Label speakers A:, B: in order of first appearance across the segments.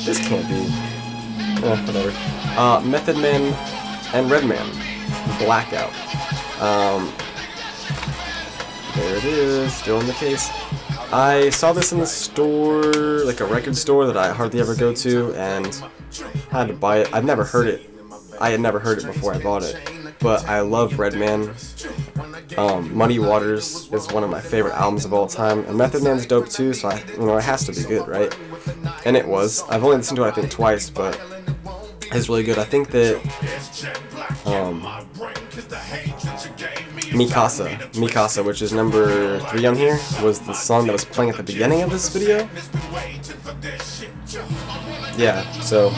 A: This can't be. Whatever. Method Man and Redman. Blackout. There it is, still in the case. I saw this in the store, like a record store that I hardly ever go to, and had to buy it. I'd never heard it. I had never heard it before I bought it. But I love Redman. Muddy Waters is one of my favorite albums of all time, and Method Man's dope too, so it has to be good, right? And it was. I've only listened to it I think twice, but it's really good. I think that Mikasa, which is number 3 on here, was the song that was playing at the beginning of this video. Yeah, so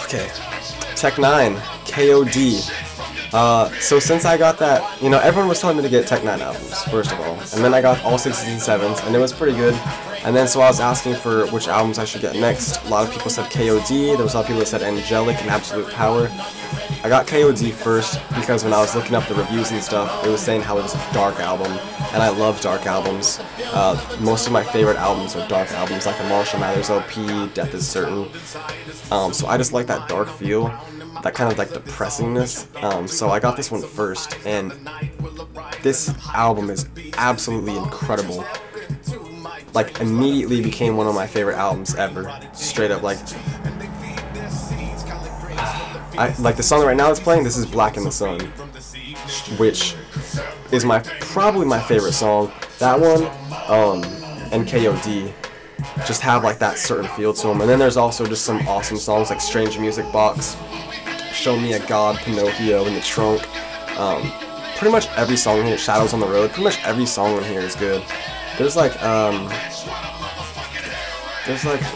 A: okay. Tech 9, K.O.D. So since I got that, everyone was telling me to get Tech 9 albums, first of all. And then I got all 6s and 7s, and it was pretty good. And then so I was asking for which albums I should get next. A lot of people said K.O.D. There was a lot of people that said Angelic and Absolute Power. I got K.O.D. first because when I was looking up the reviews and stuff, it was saying how it was a dark album. And I love dark albums. Most of my favorite albums are dark albums, like the Marshall Mathers LP, Death is Certain. So I just like that dark feel, that kind of like depressingness. So I got this one first, and this album is absolutely incredible. Like, immediately became one of my favorite albums ever. Straight up, like the song right now that's playing, this is Black in the Sun, which is probably my favorite song. That one, and K.O.D. just have like that certain feel to them. And then there's also just some awesome songs like Strange Music Box, Show Me a God, Pinocchio, In the Trunk. Pretty much every song in here, Shadows on the Road, pretty much every song in here is good. There's like,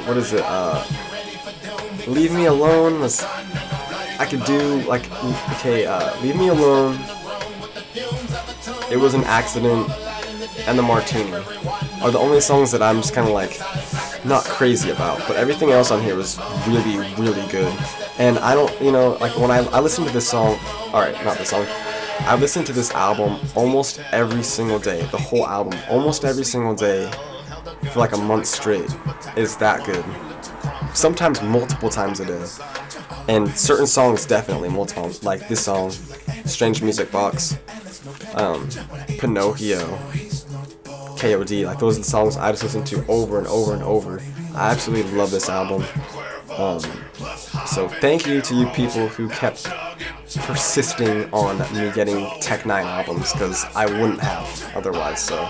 A: what is it, Leave Me Alone was, I could do, like, okay, Leave Me Alone, It Was an Accident, and The Martini are the only songs that I'm just kind of like, not crazy about, but everything else on here was really, really good. And I don't, like, when I listen to this song, alright, not this song, I listen to this album almost every single day, the whole album, almost every single day for like a month straight. Is that good. Sometimes multiple times a day. And certain songs definitely multiple, like this song, Strange Music Box, Pinocchio, K.O.D. Like those are the songs I just listen to over and over and over. I absolutely love this album. So thank you to you people who kept persisting on me getting Tech 9 albums, because I wouldn't have otherwise, so.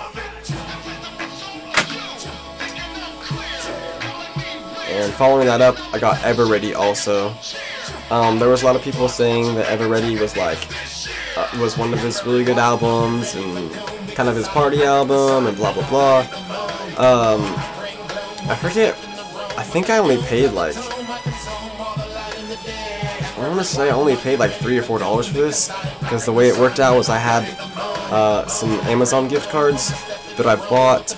A: And following that up, I got Everready also. There was a lot of people saying that Everready was like, was one of his really good albums, and kind of his party album, and blah blah blah. I forget, I think I only paid like, I want to say I only paid like $3 or $4 for this, because the way it worked out was I had some Amazon gift cards that I bought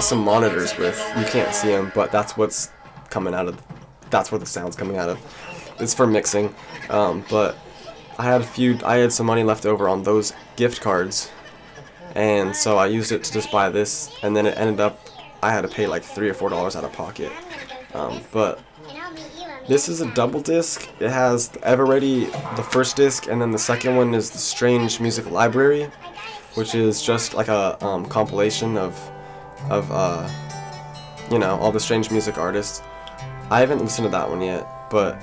A: some monitors with. You can't see them, but that's what's coming out of, that's where the sound's coming out of. It's for mixing, but I had some money left over on those gift cards, and so I used it to just buy this, and then it ended up I had to pay like $3 or $4 out of pocket. But this is a double disc. It has the Everready, the first disc, and then the second one is the Strange Music Library, which is just like a compilation of all the strange music artists. I haven't listened to that one yet, but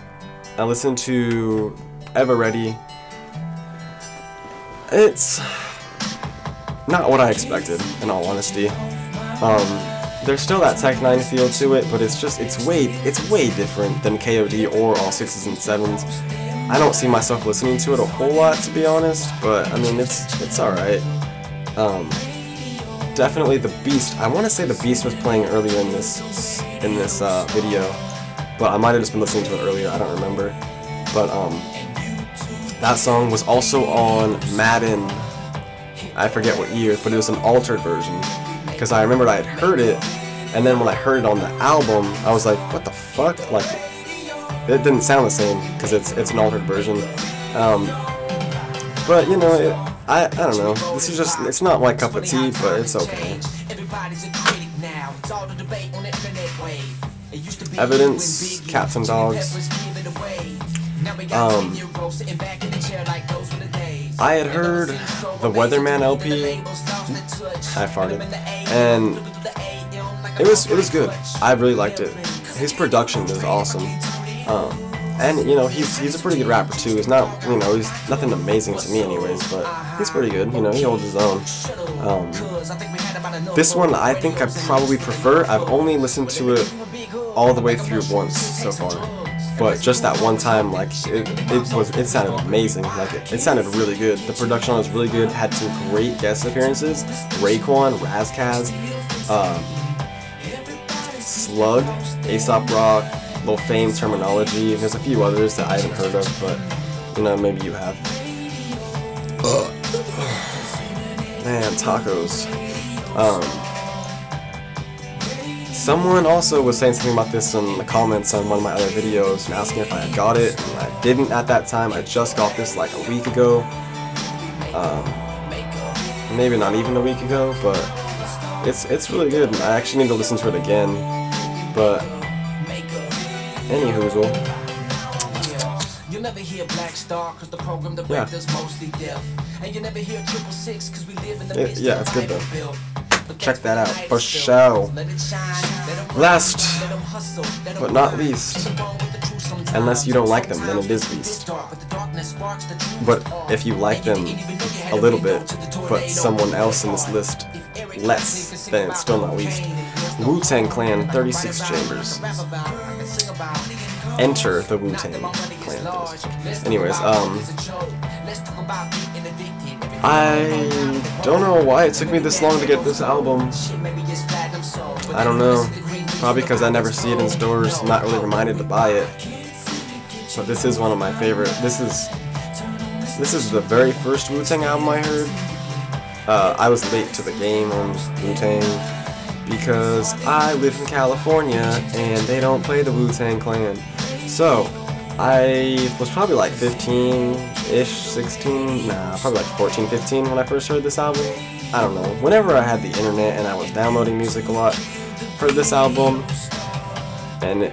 A: I listened to Everready. It's not what I expected, in all honesty. There's still that Tech 9 feel to it, but it's way different than K.O.D. or all 6s and 7s. I don't see myself listening to it a whole lot, to be honest, but I mean it's alright. Definitely the Beast. I want to say the Beast was playing earlier in this video, but I might have just been listening to it earlier. I don't remember. But that song was also on Madden. I forget what year, but it was an altered version. Because I remembered I had heard it, and then when I heard it on the album, I was like, what the fuck? Like, it didn't sound the same, because it's an altered version. But, I don't know. This is just, it's not my cup of tea, but it's okay. Evidence, Cats and Dogs. I had heard the Weatherman LP. I farted. And it was good. I really liked it. His production was awesome. And you know, he's a pretty good rapper too. He's not, you know, he's nothing amazing to me anyways, but he's pretty good. You know, he holds his own. This one I think I probably prefer. I've only listened to it all the way through once so far, but just that one time, like it sounded amazing. Like it sounded really good. The production was really good. Had some great guest appearances. Raekwon, Razkaz, Slug, Aesop Rock, Lil Fame, Terminology. There's a few others that I haven't heard of, but you know, maybe you have. Man, tacos. Someone also was saying something about this in the comments on one of my other videos and asking if I had got it, and I didn't at that time. I just got this like a week ago. Maybe not even a week ago, but it's really good. I actually need to listen to it again. But anywhoozle. Yeah, it's good though. Check that out for sure. Last but not least, unless you don't like them, then it is least. But if you like them a little bit, but someone else in this list less, then it's still not least. Wu-Tang Clan 36 Chambers. Enter the Wu-Tang Clan. Anyways, I don't know why it took me this long to get this album. I don't know. Probably because I never see it in stores. I'm not really reminded to buy it. But this is one of my favorite. This is the very first Wu-Tang album I heard. I was late to the game on Wu-Tang because I live in California and they don't play the Wu-Tang Clan. So I was probably like 15-ish, 16, nah, probably like 14, 15 when I first heard this album. I don't know. Whenever I had the internet and I was downloading music a lot, heard this album, and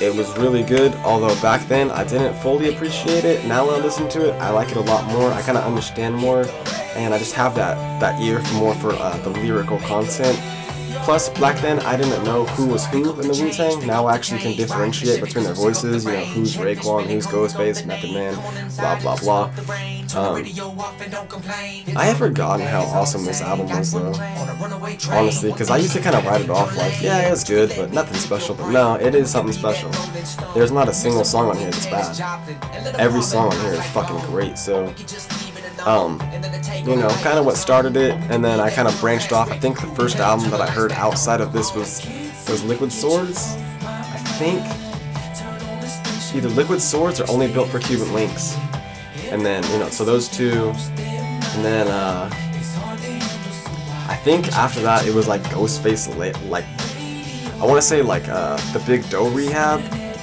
A: it was really good, although back then I didn't fully appreciate it. Now when I listen to it, I like it a lot more. I kind of understand more, and I just have that ear for more for the lyrical content. Plus, back then, I didn't know who was who in the Wu-Tang. Now I actually can differentiate between their voices, you know, who's Raekwon, who's Ghostface, Method Man, blah, blah, blah. I had forgotten how awesome this album was, though, honestly, because I used to kind of write it off like, yeah, it's good, but nothing special. But no, it is something special. There's not a single song on here that's bad. Every song on here is fucking great, so... you know, kind of what started it, and then I kind of branched off. I think the first album that I heard outside of this was Liquid Swords. I think either Liquid Swords or Only Built for Cuban Links. And then, you know, so those two, and then I think after that it was like Ghostface, like I want to say like the Big Doe Rehab,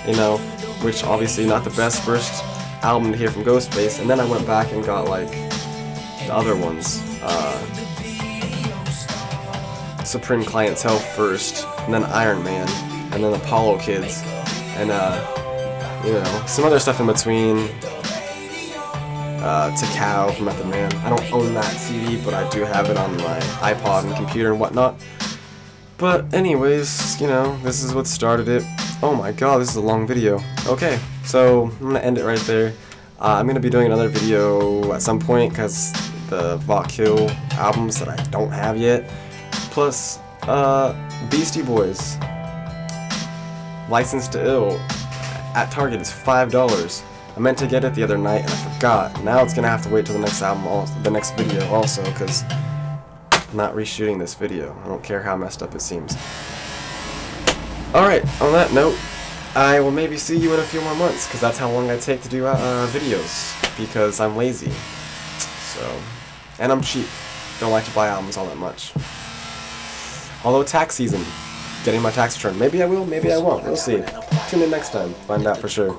A: you know, which obviously not the best first album to hear from Ghostface. And then I went back and got like the other ones, Supreme Clientele first, and then Iron Man, and then Apollo Kids, and you know, some other stuff in between, to Cow from Method Man. I don't own that CD, but I do have it on my iPod and computer and whatnot. But anyways, you know, this is what started it. Oh my god, this is a long video. Okay, so I'm gonna end it right there. I'm gonna be doing another video at some point because the Vok Kill albums that I don't have yet, plus Beastie Boys, Licensed to Ill at Target is $5. I meant to get it the other night and I forgot. Now it's gonna have to wait till the next album, the next video also, because I'm not reshooting this video. I don't care how messed up it seems. Alright, on that note, I will maybe see you in a few more months, because that's how long I take to do videos, because I'm lazy. So, and I'm cheap. Don't like to buy albums all that much. Although tax season, getting my tax return. Maybe I will, maybe I won't. We'll see. Tune in next time. Find out for sure.